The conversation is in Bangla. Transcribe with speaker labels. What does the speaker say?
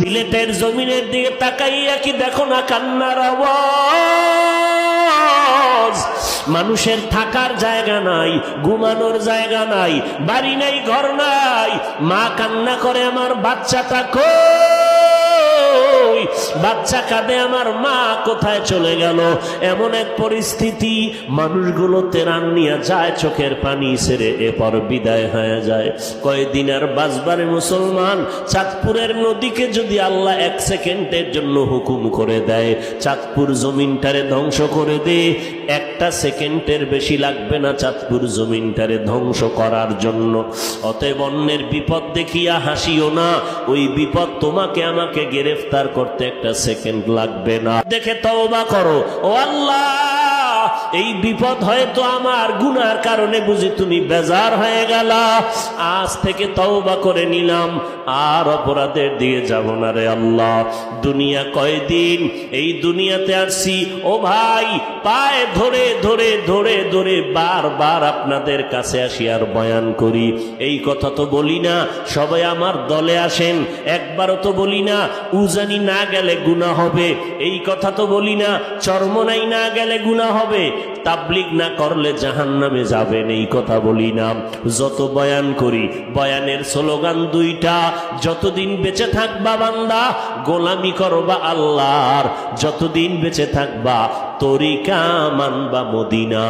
Speaker 1: সিলেটের জমিনের দিকে তাকাইয়া কি দেখো না কান্নার আওয়াজ। মানুষের থাকার জায়গা নাই, ঘুমানোর জায়গা নাই, বাড়ি নাই, ঘর নাই। মা কান্না করে আমার বাচ্চাটা কই, বাচ্চা কাঁদে আমার মা কোথায় চলে গেল। এমন এক পরিস্থিতি, মানুষগুলো তেরান নিয়ে যায়, চোখের পানি ছেড়ে এরপর বিদায় হয়ে যায়। কয়েকদিন আর বাঁচবারে মুসলমান, চাঁদপুরের নদীকে যদি আল্লাহ 1 সেকেন্ডের জন্য হুকুম করে দেয়, চাঁদপুর জমিনটারে ধ্বংস করে দে, 1টা সেকেন্ডের বেশি লাগবে না চাঁদপুর জমিনটারে ধ্বংস করার জন্য। অতএব অন্যের বিপদ দেখিয়া হাসিও না, ওই বিপদ তোমাকে আমাকে গ্রেফতার করতে 1টা সেকেন্ড লাগবে না। দেখে তওবা করো, ও আল্লাহ এই বিপদ হয়তো আমার গুনার কারণে বুঝি তুমি বেজার হয়ে গেলা, আজ থেকে তওবা করে নিলাম, আর অপরাধের দিকে যাব না রে আল্লাহ। দুনিয়া কয়দিন, এই দুনিয়াতে আসছি ও ভাই, পায়ে ধরে ধরে ধরে ধরে বারবার আপনাদের কাছে আসি আর বয়ান করি। এই কথা তো বলি না সবাই আমার দলে আসেন, একবারও তো বলি না উজানি না গেলে গুনাহ হবে, এই কথা তো বলি না চরমনাই না গেলে গুনাহ হবে, তাবলিগ না করলে জাহান্নামে যাবেন, এই কথা বলি না। যত বয়ান করি, বয়ানের স্লোগান 2টা, যতদিন বেঁচে থাকবা বান্দা গোলামি করবা আল্লাহর, যতদিন বেঁচে থাকবা তরিকা মানবা মদিনা।